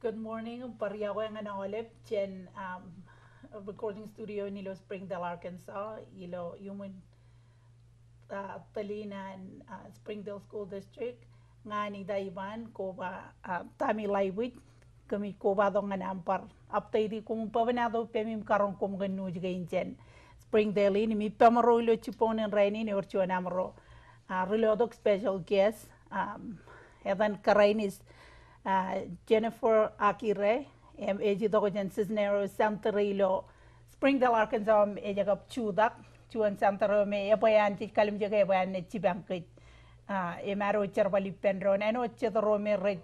Good morning. Pariyaw nga na olip chen recording studio nilo Springdale, Arkansas. Ilo human talinan Springdale School District nga ni Daiban ko ba tami laiwit kami ko ba dong nga nampar aptay di kung pavanado pemim karong kum ganu juga inchen Springdale ni mi pamaro ilo chipon en rein ni orcho namro relodok special guest evan karainis Jennifer Aguirre, ejid ako dyan Cisneros Center ilo Springdale, Arkansas, ejagap chudak, chuan Center me ebayan ti kalim jaga ebayan ne chibangkit, emaro jerbal ippan ron, ano chedro me reg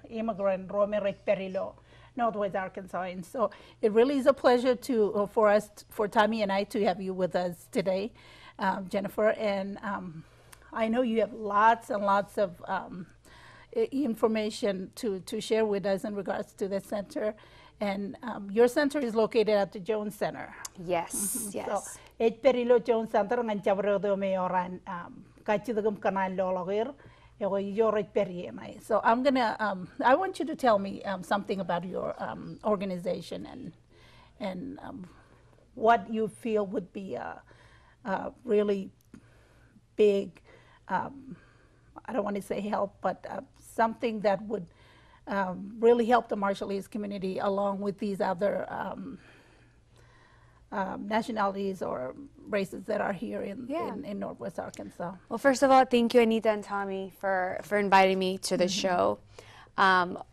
immigrant ro me reg perilo, Northwest Arkansas, and so it really is a pleasure to for Tommy and I to have you with us today, Jennifer, and I know you have lots and lots of information to share with us in regards to the center, and your center is located at the Jones Center. Yes, yes. So, perilo Jones Center ngan chabro do me oran kachidagum kanal lologir ego yorit perienai. So I'm gonna I want you to tell me something about your organization and what you feel would be a really big I don't want to say help, but something that would really help the Marshallese community along with these other nationalities or races that are here in Northwest Arkansas. Well, first of all, thank you, Anita and Tommy, for inviting me to the show.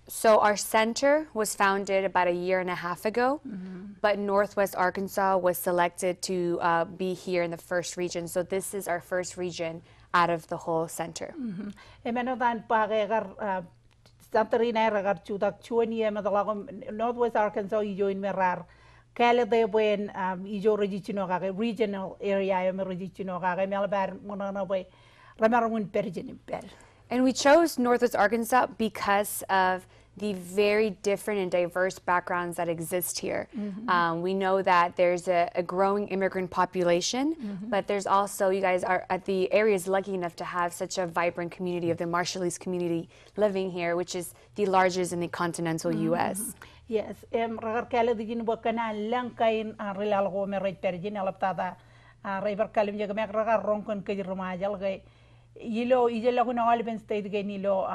So our center was founded about 1.5 years ago, but Northwest Arkansas was selected to be here in the first region. So this is our first region out of the whole center. Northwest Arkansas ijo in merar kala de buen ijo regichino kage regional area me regichino kage melbar monana boy ramarun perjin per. And we chose Northwest Arkansas because of the very different and diverse backgrounds that exist here. We know that there's a growing immigrant population, but there's also, you guys are at the area is lucky enough to have such a vibrant community of the Marshallese community living here, which is the largest in the continental U.S. Yes, ragar kala digin wakana lang kain relal go me right perjin alaptada river kalim jaga mek ragar ronkon ke rumajal gay yilo ijela ko na Alban State gay nilo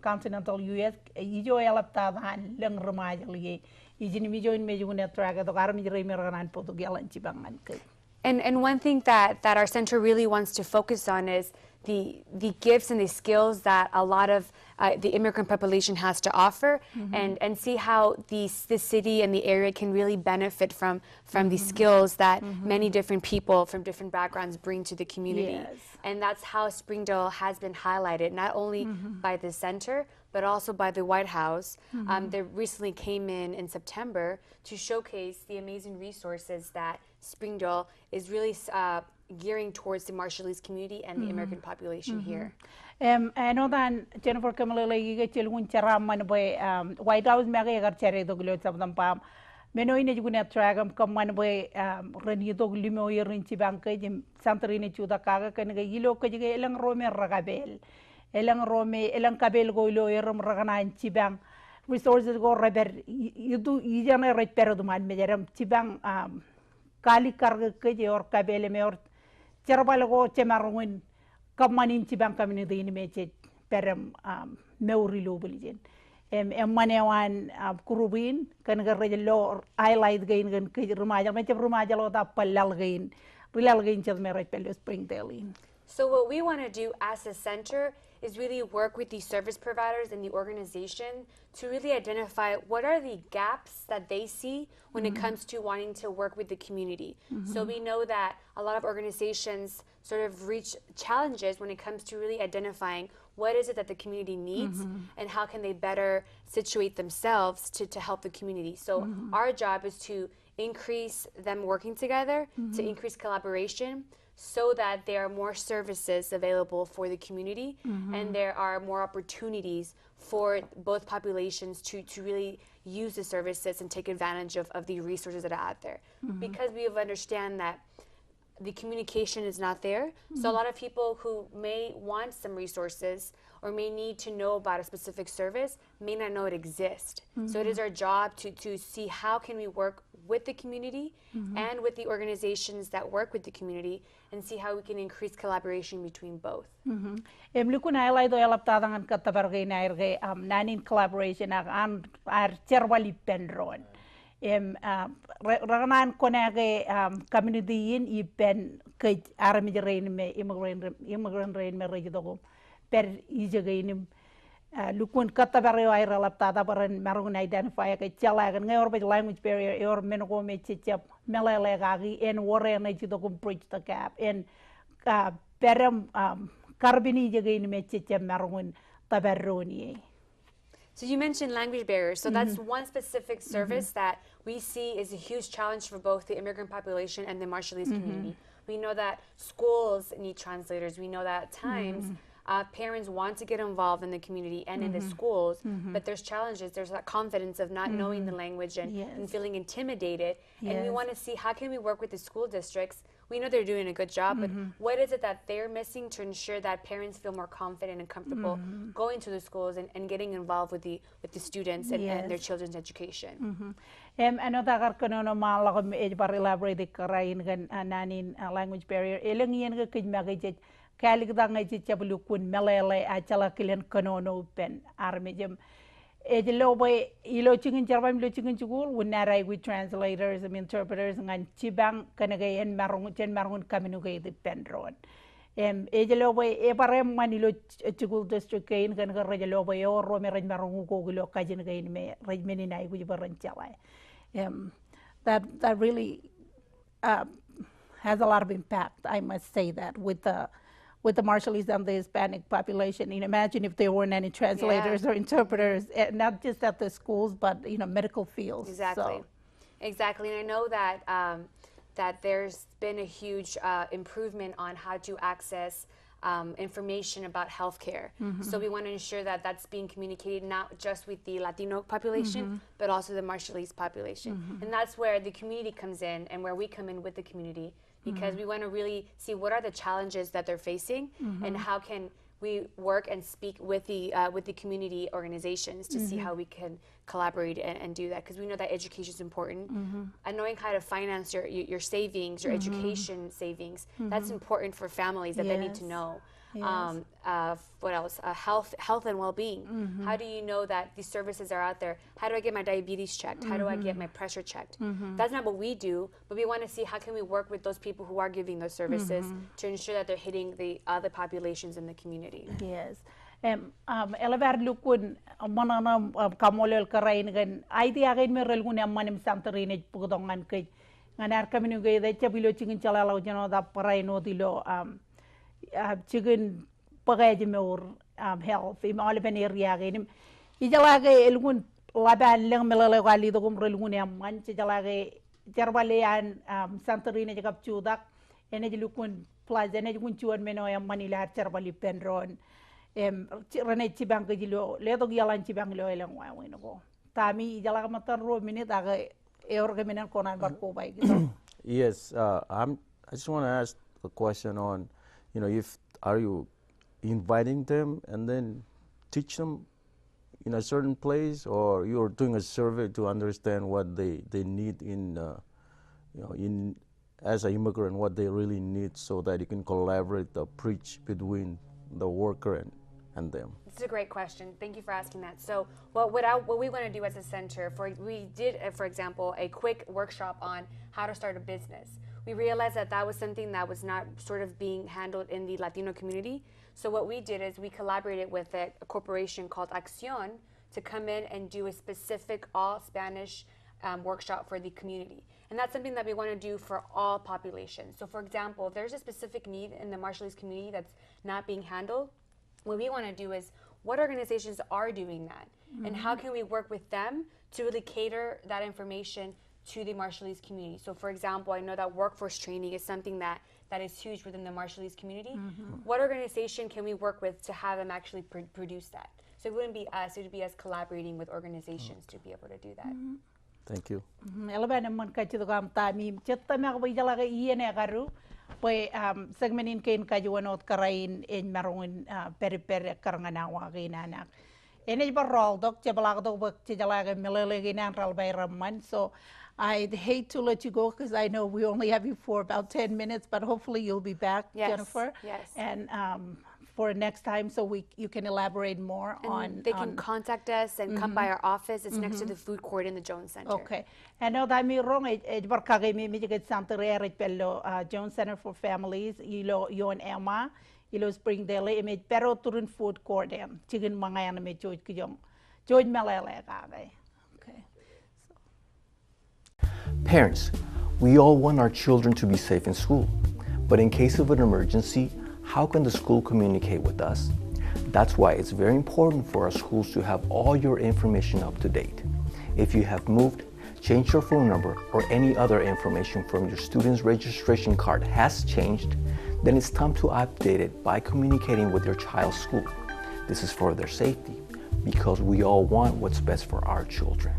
continental US ijo alaptada lang rumajal gay ijin mi join me juguna traga to garam jere me ragan poto galan cibangan ke. And one thing that our center really wants to focus on is the gifts and the skills that a lot of the immigrant population has to offer, and see how the city and the area can really benefit from the skills that many different people from different backgrounds bring to the community. Yes. And that's how Springdale has been highlighted, not only by the center, but also by the White House. They recently came in September to showcase the amazing resources that Springdale is really gearing towards the Marshallese community and the immigrant population here. I know that Jennifer kemlele giga chelun charam man boy White House mega gar chere doglo sabdam pam meno ine juguna tragam kam man boy reni dog limo yerin ci banke jim santrine chuda kaga kan ga yilo ko jiga elang rome ragabel elang kabel go ilo yerum ragana ci bang resources go reber yudu yijana right pero man me jaram ci bang kali karga ke je or kabel me or jerbal go chemarwin kamanin ci bang kamini dini meche perem meuri lo bulijen manewan kurubin kan ga rejelo highlight gain gan ke rumajal meche rumajal o da palal gain rilal gain ched me right pelo Springdale. So what we want to do as a center is really work with the service providers and the organization to really identify what are the gaps that they see when it comes to wanting to work with the community. So we know that a lot of organizations sort of reach challenges when it comes to really identifying what is it that the community needs and how can they better situate themselves to help the community. So our job is to increase them working together, to increase collaboration, so that there are more services available for the community and there are more opportunities for both populations to really use the services and take advantage of the resources that are out there. Because we understand that the communication is not there. So a lot of people who may want some resources or may need to know about a specific service may not know it exists. So it is our job to see how can we work with the community and with the organizations that work with the community and see how we can increase collaboration between both. Emlikun highlight do elap tadangan katabargay na irgay nanin collaboration ang jerbal ippan. Raganan konage community in ippan kay arami rein me immigrant rein me regido per ijagainim lukun katabargay ay elap tadabaran marungun identify kay jela kan ngayor ba language barrier or menogo me chichap melele gagi en warre na jido bridge the gap en peram Karbini jagain mechicha marungun tabarroni. So you mentioned language barriers. So that's one specific service that we see is a huge challenge for both the immigrant population and the Marshallese community. We know that schools need translators. We know that at times parents want to get involved in the community and in the schools, but there's challenges. There's that confidence of not knowing the language and feeling intimidated. And we want to see how can we work with the school districts. We know they're doing a good job, but what is it that they're missing to ensure that parents feel more confident and comfortable going to the schools and getting involved with the students and their children's education? Ano tagar kanono malagam bar elaborate karain gan nanin language barrier. Elang yan ga kidmagay kalig dangay chabulukun melele achala kilen kanono pen armejem. Ejelobe ilo chingin jarbam lo chingin chugul winarai with translators and interpreters ngan chibang kanagay en marungun kaminugay the pendron. Ejelobe ebarem manilo chugul district kein kan rejelobe or rome rej marungu kogulo kajin gain me rej meninai with baran chalai. That really has a lot of impact, I must say that, with the Marshallese and the Hispanic population. Imagine if there weren't any translators or interpreters, not just at the schools, but medical fields. Exactly, exactly. And I know that that there's been a huge improvement on how to access information about healthcare. So we want to ensure that that's being communicated not just with the Latino population, but also the Marshallese population. And that's where the community comes in and where we come in with the community, because we want to really see what are the challenges that they're facing and how can we work and speak with the community organizations to see how we can collaborate and do that, because we know that education is important. And knowing how to finance your savings, your education savings, that's important for families that they need to know. What else? Health and well-being. How do you know that these services are out there? How do I get my diabetes checked? How do I get my pressure checked? That's not what we do, but we want to see how can we work with those people who are giving those services to ensure that they're hitting the other populations in the community. Yes. Elevar lukun manana kamolel karain gan idea gain me relgun ammanim santarin pugdongan kay nganar kaminu gay de chabilo chingin chalalaw jano da paraino dilo chicken pagay me health im all ben area gain ijalage elgun laban lang melale gali do gum relgun amman ijalage jerbal an santarin jagap chudak ene lukun plaza ene gun chuan meno ammanila jerbal penron Rene Chibang Gilo, Ledo Ialan Chibang Loyal Winogo. Tami Jalamatar minute Orgamin Konaan Barco by. Yes, I just want to ask a question on, if are you inviting them and then teach them in a certain place, or you're doing a survey to understand what they need in as an immigrant, what they really need, so that you can collaborate the bridge between the worker and them? It's a great question. Thank you for asking that. So what we want to do as a center, we did, for example, a quick workshop on how to start a business. We realized that was something that was not sort of being handled in the Latino community. So what we did is we collaborated with a corporation called Acción to come in and do a specific all Spanish workshop for the community. And that's something that we want to do for all populations. So for example, if there's a specific need in the Marshallese community that's not being handled, what we want to do is what organizations are doing that, and how can we work with them to really cater that information to the Marshallese community. So for example, I know that workforce training is something that is huge within the Marshallese community. What organization can we work with to have them actually produce that? So it wouldn't be us, it would be us collaborating with organizations to be able to do that. Thank you. Poi segmenin kein kajion ot karain en marungin peri karanganawa anak. Ene barol dok jabalag dok bak jalaga melele ginan ralbay ramman. So I'd hate to let you go because I know we only have you for about 10 minutes, but hopefully you'll be back, Yes, Jennifer. yes. And for next time, so you can elaborate more And on. they can contact us and come by our office. It's next to the food court in the Jones Center. Okay. And now that me wrong, barkagay mi get Santa Rere pello Jones Center for Families, ilo yon Emma, ilo Springdale, image pero turun food court em. Chicken mga yan me George kiyong. George malele kagay. Okay. Parents, we all want our children to be safe in school, but in case of an emergency, how can the school communicate with us? That's why it's very important for our schools to have all your information up to date. If you have moved, changed your phone number, or any other information from your student's registration card has changed, then it's time to update it by communicating with your child's school. This is for their safety, because we all want what's best for our children.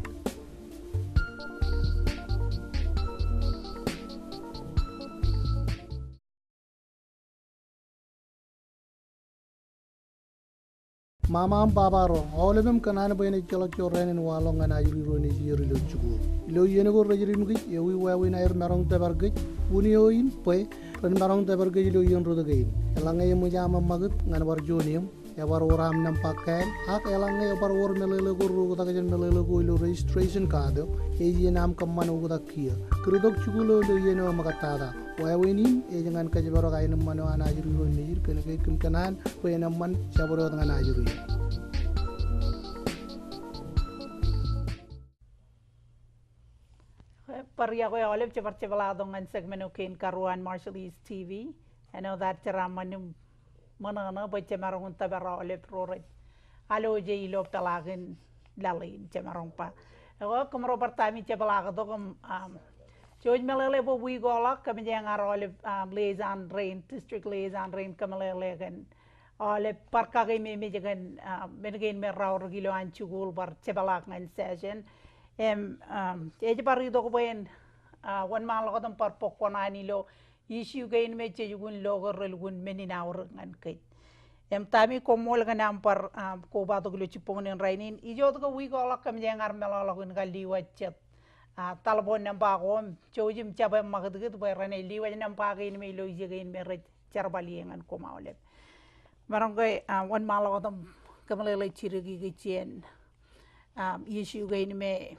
Mamam babaro olebem kanana bayne jala choren en walonga na yuri roni yuri lo chugo lo yene go rajiri mugi yewi wawi na er marong tabar gej wuni yoin poy ren marong tabar gej lo yon rodo gein elanga yemu jama magut ngan war jonium ya war oram nam pakai hak elanga ya war wor melele go ro ta gajen melele go lo registration card e ye nam kamman go ta kia krudok chugo lo yene magatada wawenin e jangan kajibaro kain mano ana yuri roni yir kene ke kim kanan poy namman saboro ngana yuri Paria ko olip cepat dengan segmen kein karuan MarshalleseTV. I know that ceramanum mana baca marong tabara olip roret. Alo je ilo pelagin lalin cemarong pa. Ako kemaro pertami cepalag to kem George melele bo wi golak kami jangan olip liaison rein district liaison rein kemelele kan olip parkage me jangan mengain merau regilo ancugul bar cepalag ngan session. Eje parido ko ben wan malo ko par konaan ilo issue gain me jugun logo relgun meninaur ngan kay tami ko mol ganam par ko ba to glo chipon rainin ijo to wi ko lak kam jangar melo gun gali wachet talbon nam ba ko chojim chaba magdget ba rane liwa nam pa gain me lo ije gain me rej charbali ngan ko mawle marang koy wan malo ko kamlele chirigi gichen issue gain me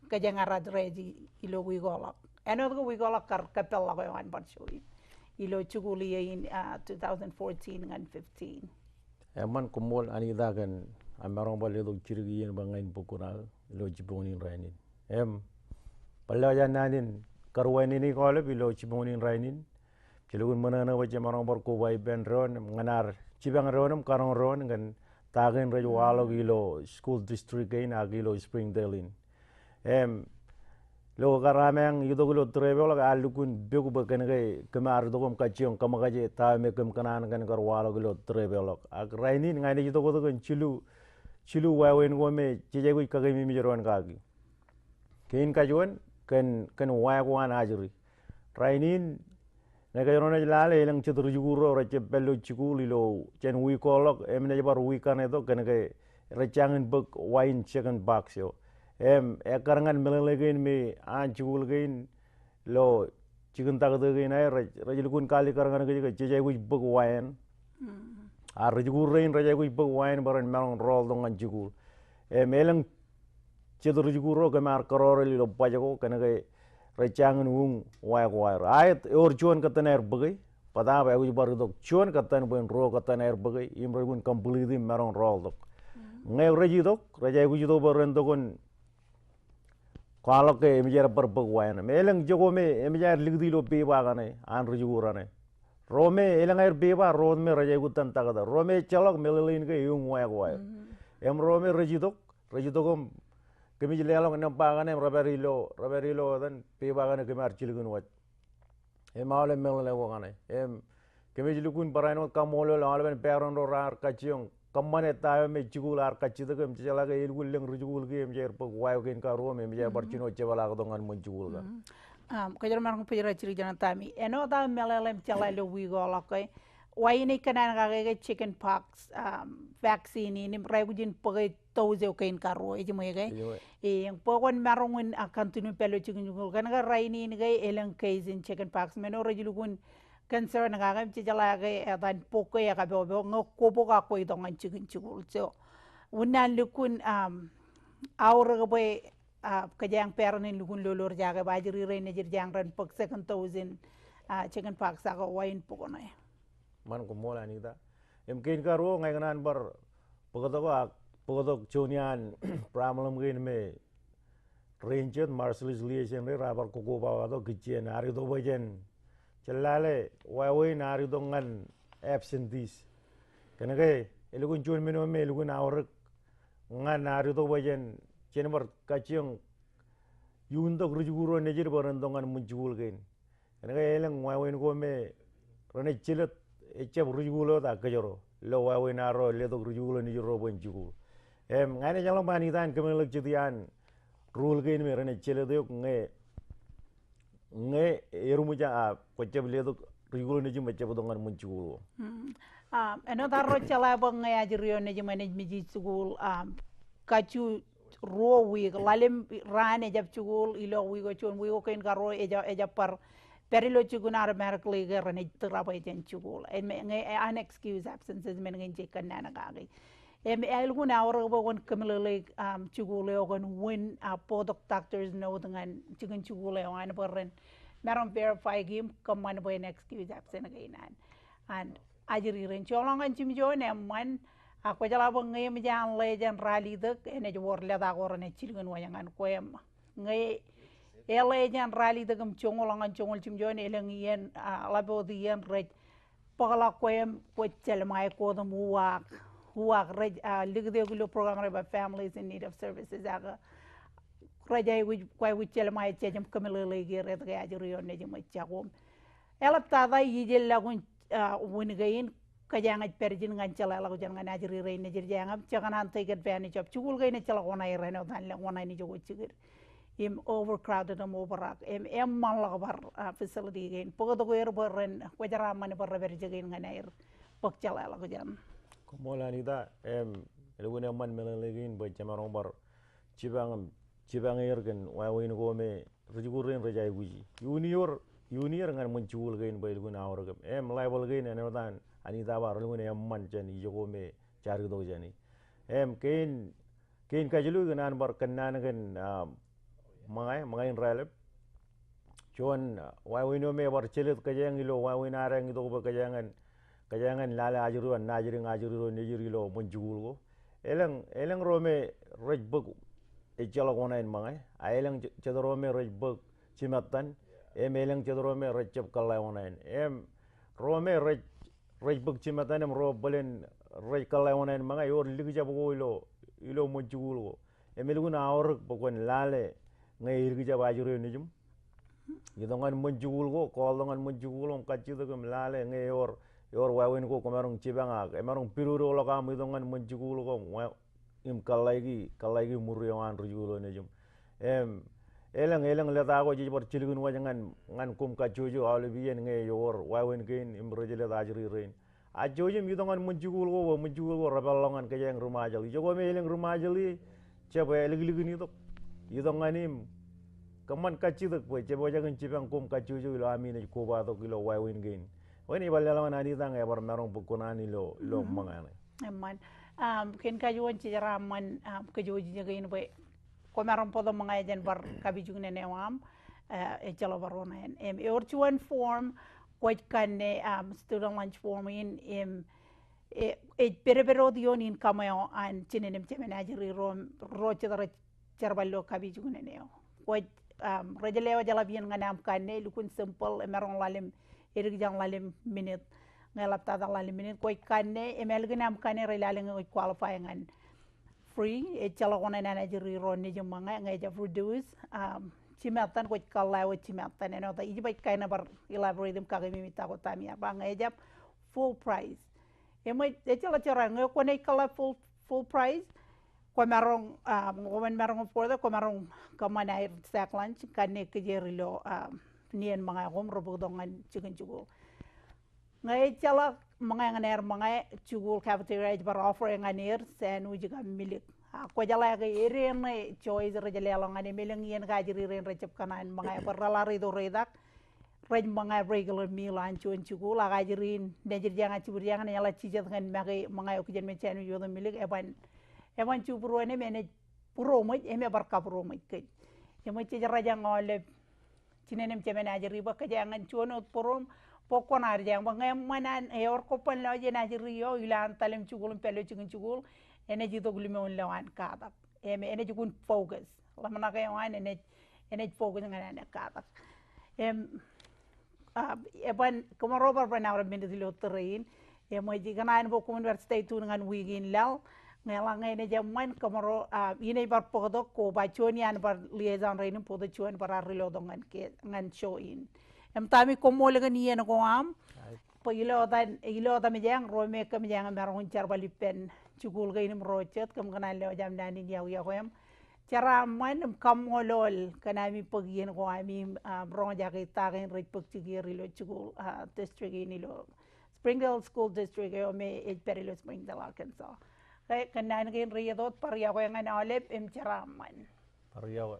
kajangarad reji ilo wigolak. Ano ko wigolak kapel ko yung anparsyoy. Ilo chuguli in 2014 and 15. Eman kumol anidagan amarong balilog chirigiyan bangain pukunal ilo chiponin rainin. Palayan nanin karuan ini kolep ilo chiponin rainin. Chilugun manana wacha marong barko bay ben ron nganar chibang ronam karong ron ngan tagin rajwalo ilo school district gain agilo Springdale in. Lo karameng yudo lo travel la alukun begu bakan kay kamar do kom kajion kamagaje ta me kam kanan kan karwalo lo travel ak raini ngani yudo ko kan chilu wawen go me chije go kagay mi jeron kagi kein kajion kan wa ko an ajuri rainin nagayon na lale ilang chidru juguro rache bello chikuli lo chen wi kolok emne bar wi kaneto kan kay rachangin bug wine chicken box yo Ekar ngan melelegain me anchul gain lo chicken tagagain ay rajulkun kali karangan gaji jajay kuj bug wine rajul rein rajay kuj bug wine baran melong roll dong anchul melang chedru juguro kamar karor lo pajago kana kay rachangan wung wire ayat or chuan kataner bagay pada ba kuj bar dok chuan katan ben ro kataner bagay imragun completely melong roll dok ngay rajidok rajay kuj do baran dokon kalau ke emijar berbagaian, melang jogo me emijar ligdi lo beba gane, an rujura ne. Rome elang air beba, rome raja gutan tagada. Rome chalak melelin ke yung waya. Rome rajidok kemi jelalong nampak gane raberilo dan beba gane kemi archilgun wat. Awale melele gane. Kemi jelukun paraino kamolo la alaben peron rar kaciong. Kamane tayo me chigul ar kachida kem chalaga ilgul leng rujul ke emjer pag wayo ken karo me emjer barchino chevala ko dongan mon chigul ga kajar marang pira chiri jana tami eno da melalem chala lo wigo lakai waini kanan ga chicken pox vaccine ni regujin pagay toze kain karo e jimege e yang pogon marungun akan tunu pelo chicken jugul kan ga raini ni ga elang kaizin chicken pox meno rajulugun concern ga chala ga dan poko ya ga bo ngokobo ga ko idongan chicken jugul so unan lukun aur ga boy kajang pernin lugun lolor jaga bajiri rein jir jangran pak second thousand chicken pox ga wain poko na man ko mola ni da em kein karo ngai kanan bar pogodok chonian pramalam gain me ranger marshals liaison re rabar ko go ba do gichen ari do bajen chalale wawe nari do ngan absentees kanage elugun chon meno me elugun awr ngan ari do bajen chenabar kachiong yundok rujuguro nejir baran do ngan munjul gain kanage eleng wawe go me rone chilet echep rujulo da kajoro lo wawe naro le do rujulo ni joro bonjugo ngane jalang bani tan kemelek jitian rule gain me rene chele do nge erumuja ko chep le do rujulo ni jima chep do ngan munjugo eno darro chala bang ya jirio ne jima ne miji sugul kachu ro wi lalem rane jap chugul ilo wi go chon wi go ken garo eja par perilo chugun automatically garane trabai jen chugul en me unexcused absences men ngen jekan nana gagi em elgun awro bo gon kemlele chugul ogon win podok doctors know dengan chicken chugul an borren maron verify gim command boy excuse absent again and ajiri ren cholongan chimjo ne man ako jala bo ngem jan le jan rally dak ene jor le da gorane chilgun wayangan koyam ngai ele jan rally dagam chongolangan chongol chimjon eleng yen labo di yen rej pagala koyam ko jelmaeiki ko dum uwak rej ligde gulo program reba families in need of services aga rejay wi koy wi jelmaeiki jam kemlele gere da ajuriyo ne jam chagom elap ta da yijel lagun winigain kajang perjin ngan chala lagu jan ngan ajuri rein ne jirjangam chaganan take advantage of chugul gain chala wona ireno dan le wona ni jogo chigir im overcrowded am overak em man la bar facility gain pogo yer borren wajara man barra ber jegen nganair pok chala la ko jam ko mola ni da elugune man melalegin ba jamarong bar cibang yer gen wawe ni go me rujuguren rajay guji junior ngan mun chul gain ba eluguna awrgam liable gain ene dan ani da bar elugune man jani jogo me chari do jani kein kajulu ganan bar kannan gen mangai ralep chon wawe no me bar chelet kajang ilo wawe narang do ba kajangan lala ajuru najiri nejiri lo munjul go eleng rome rejbuk e jala gona en mangai eleng chedrome rejbuk chimatan eleng chedrome rejab kala gona en rome rejbuk chimatan ro balen rej kala gona en mangai yor ligja go ilo munjul go emeluguna awr pokon lale ngai irgija bajuru nejum yidongan munjul go kolongan munjul on kachidogum lale ngai yor wawen ko komarong cibanga emarong piruro lo kam yidongan munjul go im kalagi muriongan rujulo nejum eleng leta go jibor chilgun wajangan ngan kum kachuju albiyen ngai yor wawen gain im rojele ajri rein ajojim yidongan munjul go rabalongan kajang rumajal jogo me eleng rumajali chebe ligligini to yidonganim kaman kachidak boy chebo jagan chibang kum kachuju lo amine ko ba to kilo wawen gain wani balala na ni tang ebar marong bukunani lo mangane man ken kajuan cijara man kajuji jagain boy ko marong podo mangai jan bar kabijugne newam e jalo barona en orchuan form ko kanne student lunch form in perebero dion in kamayo an chinenem chemenajeri ro chedara jerbal kabijugne neo ko rajalewa jalabian nganam kanne lukun simple emarong lalim irgjang lalim minute ngalap tada lalim minute ko kanne emelgnam kanne relaleng ko qualify ngan free e chalagona nanajeri ro ni jumanga ngaja produce chimatan ko kalawa chimatan eno ta ijibai kaina bar elaborate dem kagami mita ko tamia ba ngaja full price emoi e chala chara ngo ko nei kala full price Komarong woman marong for the komarong kamanay sack lunch kanik jerilo nian mga home robodongan chicken chugul. Ngay chala mga nganer mga chugul cafeteria bar offering anir sen ujiga milik. Ko jala ga eren choice rejale long ani milang yen ga jiri ren recep kanan mga baralari do redak. Rej mga regular meal an chun chugul aga jirin dejir jangan cibur jangan yala cijat ngan mga okujen mechen yodo milik ewan cuburu ane mene puromoj eme barka puromoj kej emo cije raja ngole cinenem cemen aja riba kejangan cuno purom pokon arjang bangem manan eor kopan lo je na rio ilan talem cugul pelo cikin cugul ene jito gulime on lawan katak ene jukun focus lamana kay wan ene focus ngana katak eban kumarobar banawra bindilo terrain emo jikanan bo university tu ngan wigin law ngalang ene jaman kamaro ine bar podo ko ba chonian bar liaison rein podo chon bar rilo dongan ke ngan show in tami ko mo lega ni en ko am po ilo da me jang ro me kam jang maron jerbal pen chugul ga inim rochet kam kana le jam dani yaw ya ko cara man kam olol kana mi pagien ko ami bron ja ke ta gen rit pag chigiri lo chugul district ni lo Springdale School District o me e perilo Springdale Arkansas kaya kanan kain riyadot pariya ko yang analip ceraman. Pariya